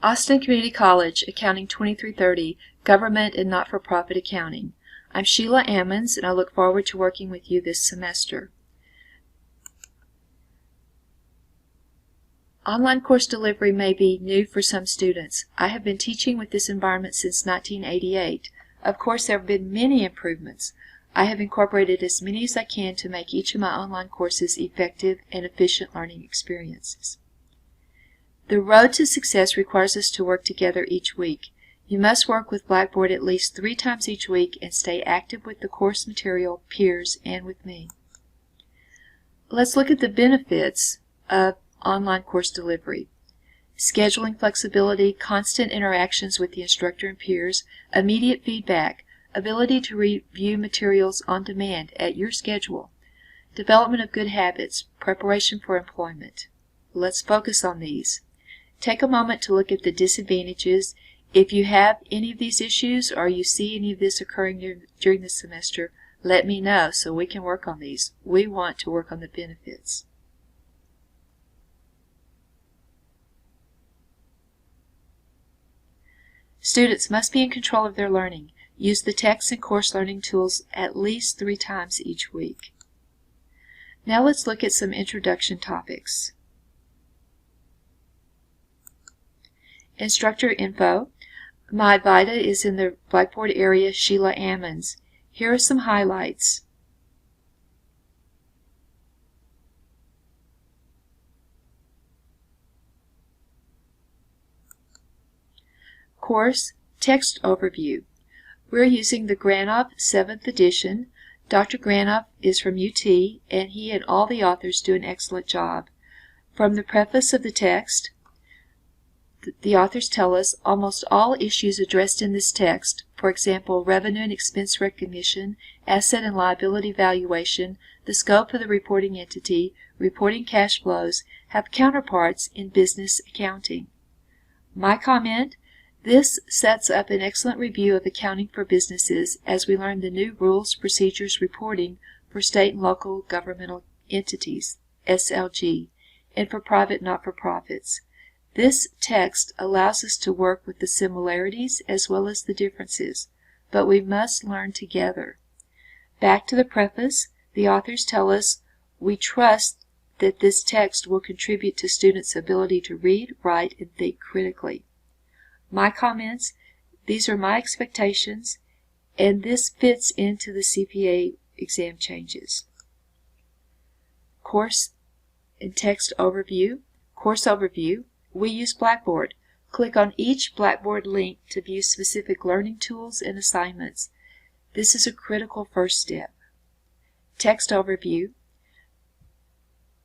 Austin Community College, Accounting 2330, Government and Not-for-Profit Accounting. I'm Sheila Ammons, and I look forward to working with you this semester. Online course delivery may be new for some students. I have been teaching with this environment since 1988. Of course, there have been many improvements. I have incorporated as many as I can to make each of my online courses effective and efficient learning experiences. The road to success requires us to work together each week. You must work with Blackboard at least 3 times each week and stay active with the course material, peers, and with me. Let's look at the benefits of online course delivery. Scheduling flexibility, constant interactions with the instructor and peers, immediate feedback, ability to review materials on demand at your schedule, development of good habits, preparation for employment. Let's focus on these. Take a moment to look at the disadvantages. If you have any of these issues or you see any of this occurring during the semester, let me know so we can work on these. We want to work on the benefits. Students must be in control of their learning. Use the text and course learning tools at least 3 times each week. Now let's look at some introduction topics. Instructor info. My VITA is in the Blackboard area, Sheila Ammons. Here are some highlights. Course text overview. We're using the Granoff 7th edition. Dr. Granoff is from UT, and he and all the authors do an excellent job. From the preface of the text, the authors tell us almost all issues addressed in this text, for example, revenue and expense recognition, asset and liability valuation, the scope of the reporting entity, reporting cash flows, have counterparts in business accounting. My comment? This sets up an excellent review of accounting for businesses as we learn the new rules, procedures, reporting for state and local governmental entities, SLG, and for private not-for-profits. This text allows us to work with the similarities as well as the differences, but we must learn together. Back to the preface, the authors tell us, we trust that this text will contribute to students' ability to read, write, and think critically. My comments, these are my expectations, and this fits into the CPA exam changes. Course and text overview. Course overview. We use Blackboard. Click on each Blackboard link to view specific learning tools and assignments. This is a critical first step. Text overview.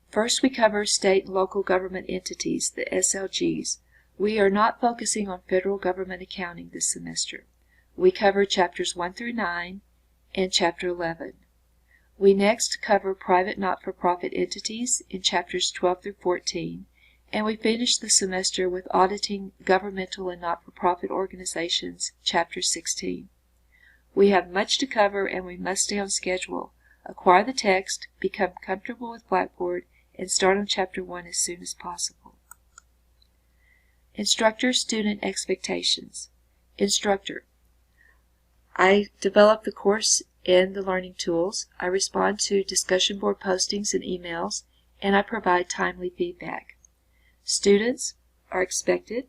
First, we cover state and local government entities, the SLGs. We are not focusing on federal government accounting this semester. We cover chapters 1 through 9 and chapter 11. We next cover private not-for-profit entities in chapters 12 through 14. And we finish the semester with auditing governmental and not-for-profit organizations, Chapter 16. We have much to cover and we must stay on schedule. Acquire the text, become comfortable with Blackboard, and start on Chapter 1 as soon as possible. Instructor-student expectations. Instructor. I develop the course and the learning tools. I respond to discussion board postings and emails, and I provide timely feedback. Students are expected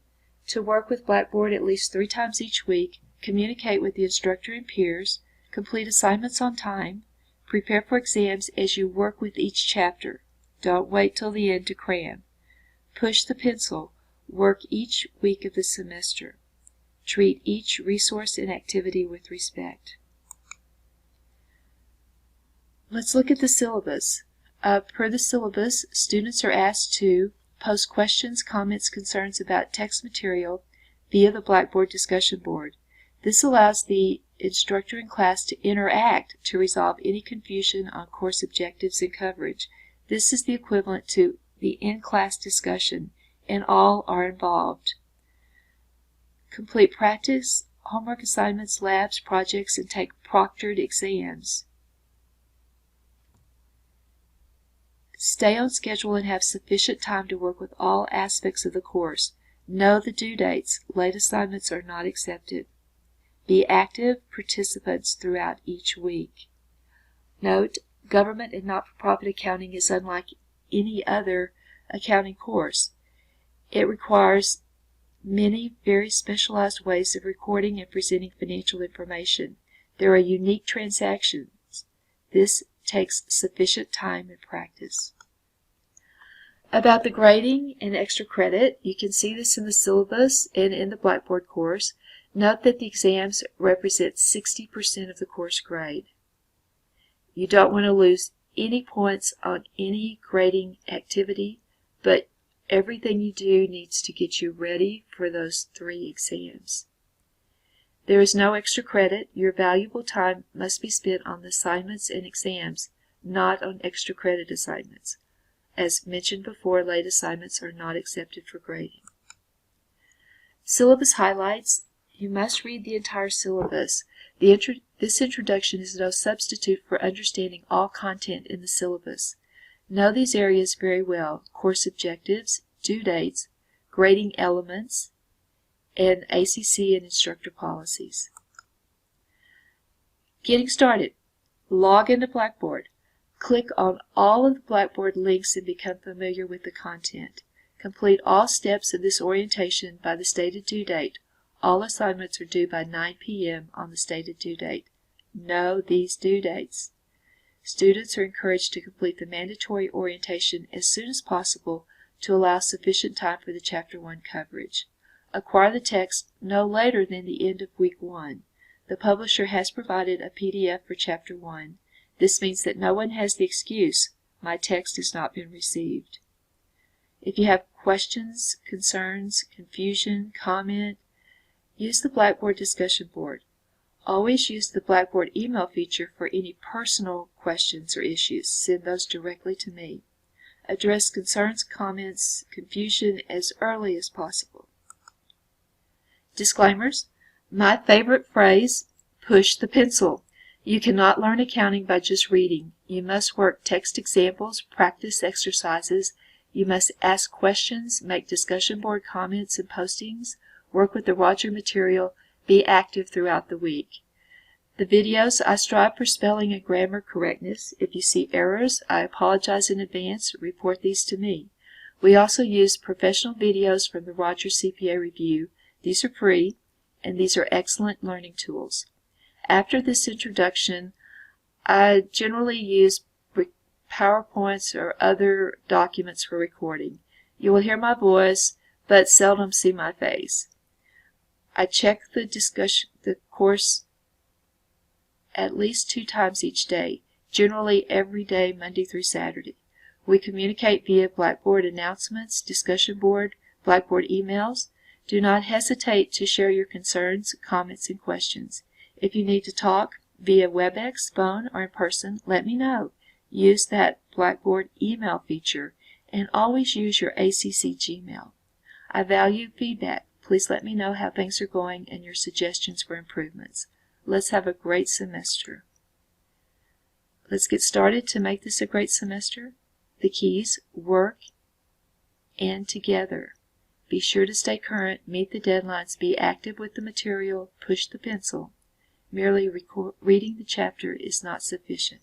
to work with Blackboard at least 3 times each week, communicate with the instructor and peers, complete assignments on time, prepare for exams as you work with each chapter. Don't wait till the end to cram. Push the pencil. Work each week of the semester. Treat each resource and activity with respect. Let's look at the syllabus. Per the syllabus, students are asked to post questions, comments, concerns about text material via the Blackboard discussion board. This allows the instructor in class to interact to resolve any confusion on course objectives and coverage. This is the equivalent to the in-class discussion, and all are involved. Complete practice, homework assignments, labs, projects, and take proctored exams. Stay on schedule and have sufficient time to work with all aspects of the course. Know the due dates. Late assignments are not accepted. Be active participants throughout each week. Note, government and not-for-profit accounting is unlike any other accounting course. It requires many very specialized ways of recording and presenting financial information. There are unique transactions. This takes sufficient time and practice. About the grading and extra credit, you can see this in the syllabus and in the Blackboard course. Note that the exams represent 60% of the course grade. You don't want to lose any points on any grading activity, but everything you do needs to get you ready for those 3 exams. There is no extra credit. Your valuable time must be spent on the assignments and exams, not on extra credit assignments. As mentioned before, late assignments are not accepted for grading. Syllabus highlights. You must read the entire syllabus. This introduction is no substitute for understanding all content in the syllabus. Know these areas very well: course objectives, due dates, grading elements, and ACC and instructor policies. Getting started. Log into Blackboard. Click on all of the Blackboard links and become familiar with the content. Complete all steps of this orientation by the stated due date. All assignments are due by 9 p.m. on the stated due date. Know these due dates. Students are encouraged to complete the mandatory orientation as soon as possible to allow sufficient time for the Chapter 1 coverage. Acquire the text no later than the end of Week 1. The publisher has provided a PDF for Chapter 1. This means that no one has the excuse, "My text has not been received." If you have questions, concerns, confusion, comment, use the Blackboard discussion board. Always use the Blackboard email feature for any personal questions or issues. Send those directly to me. Address concerns, comments, confusion as early as possible. Disclaimers. My favorite phrase, push the pencil. You cannot learn accounting by just reading. You must work text examples, practice exercises. You must ask questions, make discussion board comments and postings, work with the Roger material, be active throughout the week. The videos, I strive for spelling and grammar correctness. If you see errors, I apologize in advance. Report these to me. We also use professional videos from the Roger CPA Review. These are free, and these are excellent learning tools. After this introduction, I generally use PowerPoints or other documents for recording. You will hear my voice, but seldom see my face. I check the course at least 2 times each day, generally every day, Monday through Saturday. We communicate via Blackboard announcements, discussion board, Blackboard emails. Do not hesitate to share your concerns, comments, and questions. If you need to talk via WebEx, phone, or in person, let me know. Use that Blackboard email feature, and always use your ACC Gmail. I value feedback. Please let me know how things are going and your suggestions for improvements. Let's have a great semester. Let's get started to make this a great semester. The keys: work and together. Be sure to stay current, meet the deadlines, be active with the material, push the pencil. Merely reading the chapter is not sufficient.